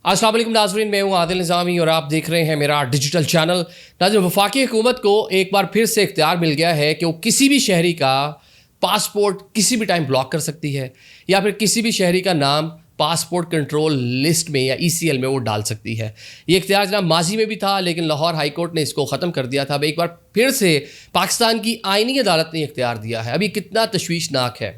अस्सलाम वालेकुम नाज़रीन, मैं हूँ आदिल निज़ामी और आप देख रहे हैं मेरा डिजिटल चैनल। नाज़रीन, वफाकी हुकूमत को एक बार फिर से इख्तियार मिल गया है कि वो किसी भी शहरी का पासपोर्ट किसी भी टाइम ब्लॉक कर सकती है या फिर किसी भी शहरी का नाम पासपोर्ट कंट्रोल लिस्ट में या ECL में वो डाल सकती है। ये इख्तियार जनाब माजी में भी था, लेकिन लाहौर हाई कोर्ट ने इसको ख़त्म कर दिया था। अब एक बार फिर से पाकिस्तान की आईनी अदालत ने इख्तियार दिया है। अभी कितना तशवीशनाक है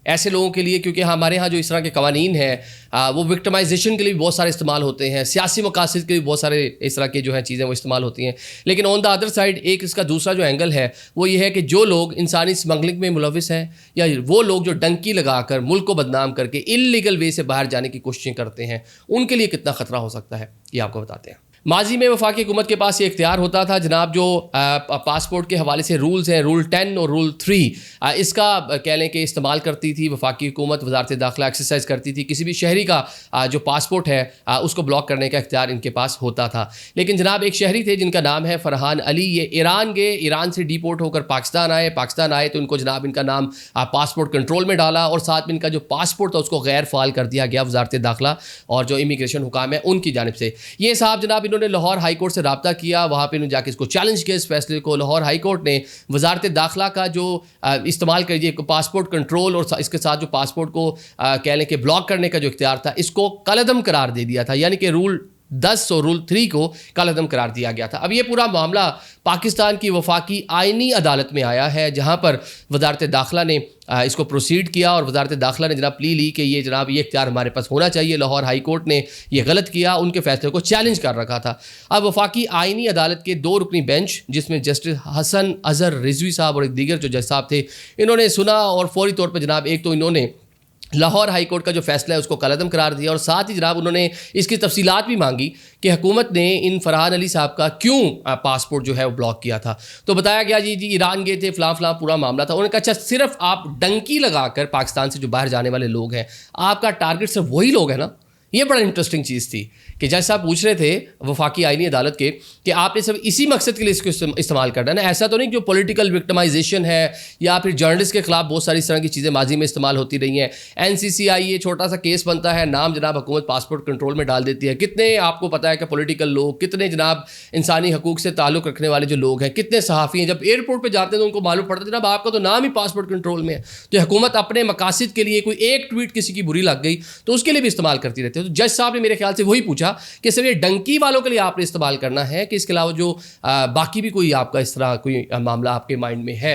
ऐसे लोगों के लिए, क्योंकि हमारे यहाँ जो इस तरह के कवानीन हैं वो विक्टिमाइजेशन के लिए भी बहुत सारे इस्तेमाल होते हैं, सियासी मकासद के लिए बहुत सारे इस तरह की जो है चीज़ें वो इस्तेमाल होती हैं। लेकिन ऑन द अदर साइड एक इसका दूसरा जो एंगल है वो ये है कि जो लोग इंसानी स्मगलिंग में मुलविस हैं या वो लोग जो डंकी लगाकर मुल्क को बदनाम करके इल्लीगल वे से बाहर जाने की कोशिशें करते हैं, उनके लिए कितना ख़तरा हो सकता है ये आपको बताते हैं। माजी में वफाकी हुकूमत के पास ये इख्तियार होता था जनाब, जो पासपोर्ट के हवाले से रूल्स हैं, रूल 10 और रूल 3, इसका कह लें कि इस्तेमाल करती थी वफाकी हुकूमत। वजारत दाखिला एक्सरसाइज करती थी, किसी भी शहरी का जो पासपोर्ट है उसको ब्लॉक करने का इख्तियार इनके पास होता था। लेकिन जनाब एक शहरी थे जिनका नाम है फरहान अली। ये ईरान गए, ईरान से डिपोर्ट होकर पाकिस्तान आए तो इनको जनाब इनका नाम पासपोर्ट कंट्रोल में डाला और साथ में इनका जो पासपोर्ट था उसको गैर फाल कर दिया गया वजारत दाखिला और जो इमिग्रेशन हुकाम है उनकी जानिब से। ये साहब जनाब इन्होंने लाहौर हाई कोर्ट से रब्ता किया, वहाँ पे इन्होंने जाके इसको चैलेंज किया। इस फैसले को लाहौर हाई कोर्ट ने वजारत दाखिला का जो इस्तेमाल करिए पासपोर्ट कंट्रोल और इसके साथ जो पासपोर्ट को कह लें कि ब्लॉक करने का जो इख्तियार था इसको कलअदम करार दे दिया था, यानी कि रूल 10 और रूल 3 को कलअदम करार दिया गया था। अब ये पूरा मामला पाकिस्तान की वफाकी आईनी अदालत में आया है, जहाँ पर वजारत दाखिला ने इसको प्रोसीड किया और वजारत दाखिला ने जनाब प्ली ली कि ये जनाब ये इख्तियार हमारे पास होना चाहिए। लाहौर हाई कोर्ट ने ये गलत किया, उनके फैसले को चैलेंज कर रखा था। अब वफाकी आईनी अदालत के 2 रुकनी बेंच, जिसमें जस्टिस हसन अजहर रिजवी साहब और एक दीगर जो जज साहब थे, इन्होंने सुना और फौरी तौर पर जनाब एक तो इन्होंने लाहौर हाई कोर्ट का जो फैसला है उसको कलअदम करार दिया और साथ ही जनाब उन्होंने इसकी तफसीलात भी मांगी कि हुकूमत ने इन फरहान अली साहब का क्यों पासपोर्ट जो है वो ब्लॉक किया था। तो बताया गया जी ईरान गए थे, फलां पूरा मामला था। उन्होंने कहा अच्छा सिर्फ आप डंकी लगाकर पाकिस्तान से जो बाहर जाने वाले लोग हैं, आपका टारगेट सिर्फ वही लोग हैं ना। ये बड़ा इंटरेस्टिंग चीज़ थी कि जैसा आप पूछ रहे थे वफाकी आईनी अदालत के कि आपने सब इसी मकसद के लिए इसको इस्तेमाल करना है ना। ऐसा तो नहीं जो पॉलिटिकल विक्टिमाइजेशन है या फिर जर्नलिस्ट के खिलाफ बहुत सारी इस तरह की चीज़ें माजी में इस्तेमाल होती रही हैं। NCCI ये छोटा सा केस बनता है, नाम जनाब हुकूमत पासपोर्ट कंट्रोल में डाल देती है। कितने आपको पता है कि पॉलिटिकल लोग, कितने जनाब इंसानी हकूक से ताल्लुक़ रखने वाले जो लोग हैं, कितने सहाफ़ी हैं, जब एयरपोर्ट पर जाते हैं तो उनको मालूम पड़ता है जनाब आपका तो नाम ही पासपोर्ट कंट्रोल में है। तो हुकूमत अपने मकासद के लिए कोई एक ट्वीट किसी की बुरी लग गई तो उसके लिए भी इस्तेमाल करती रहती है। तो जज साहब ने मेरे ख्याल से वही पूछा कि सिर्फ ये डंकी वालों के लिए आपने इस्तेमाल करना है कि इसके अलावा जो बाकी भी कोई आपका इस तरह कोई मामला आपके माइंड में है।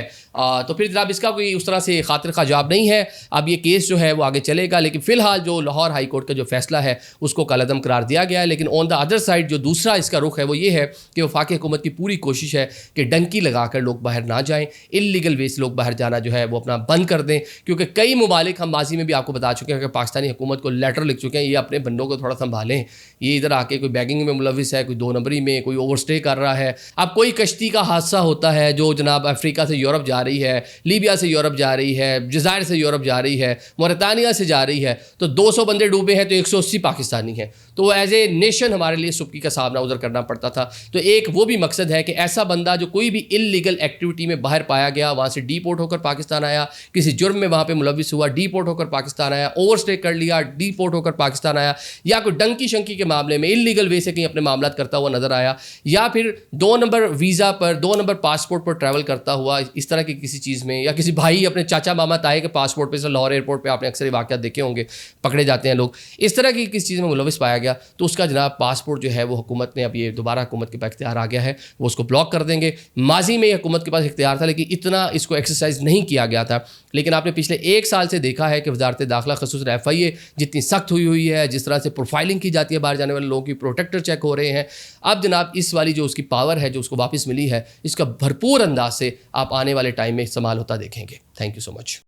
तो फिर जनाब इसका कोई उस तरह से खातिर का जवाब नहीं है। अब ये केस जो है वो आगे चलेगा, लेकिन फ़िलहाल जो लाहौर हाई कोर्ट का जो फैसला है उसको कलअदम करार दिया गया है। लेकिन ऑन द अदर साइड जो दूसरा इसका रुख है वो ये है कि वफाकी हुकूमत की पूरी कोशिश है कि डंकी लगाकर लोग बाहर ना जाएँ, इल्लीगल वे से लोग बाहर जाना जो है वो अपना बंद कर दें। क्योंकि कई ममालिक हम माजी में भी आपको बता चुके हैं कि पाकिस्तानी हुकूमत को लेटर लिख चुके हैं, ये अपने बंदों को थोड़ा संभालें, ये इधर आके कोई बैगिंग में मुलविस है, कोई 2 नंबरी में, कोई ओवरस्टे कर रहा है। अब कोई कश्ती का हादसा होता है जो जनाब अफ्रीका से यूरोप जा रही है, लीबिया से यूरोप जा रही है, जज़ायर से यूरोप जा रही है, मोरितानिया से जा रही है, तो 200 बंदे डूबे हैं तो 180 पाकिस्तानी हैं। तो एज ए नेशन हमारे लिए सुबकी का सामना उधर करना पड़ता था। तो एक वो भी मकसद है कि ऐसा बंदा जो कोई भी इल्लीगल एक्टिविटी में बाहर पाया गया, वहाँ से डिपोर्ट होकर पाकिस्तान आया, किसी जुर्म में वहाँ पर मुलविस हुआ, डिपोर्ट होकर पाकिस्तान आया, ओवरस्टे कर लिया, डिपोर्ट होकर पाकिस्तान आया, या कोई डंकी शंकी के मामले में इल्लीगल वे से कहीं अपने मामला करता हुआ नजर आया, या फिर 2 नंबर वीज़ा पर, 2 नंबर पासपोर्ट पर ट्रैवल करता हुआ इस तरह की किसी चीज़ में, या किसी भाई अपने चाचा मामा ताए के पासपोर्ट पे, लाहौर एयरपोर्ट पे आपने अक्सर वाक़यात देखे होंगे, पकड़े जाते हैं लोग, इस तरह की किसी चीज़ में मुलविस पाया गया तो उसका जनाब पासपोर्ट जो है वो हुकूमत ने, अब ये दोबारा हुकूमत के पास इख्तियार आ गया है, वो उसको ब्लॉक कर देंगे। माजी में हुकूमत के पास इख्तियार था लेकिन इतना इसको एक्सरसाइज नहीं किया गया था। लेकिन आपने पिछले 1 साल से देखा है कि वजारत दाखिला ख़ुसूसन FIA जितनी सख्त हुई है, जिस तरह से प्रोफाइलिंग की जाती है बाहर जाने वाले लोगों की, प्रोटेक्टर चेक हो रहे हैं। अब जनाब इस वाली जो उसकी पावर है जो उसको वापस मिली है, इसका भरपूर अंदाज से आप आने वाले टाइम में इस्तेमाल होता देखेंगे। Thank you so much.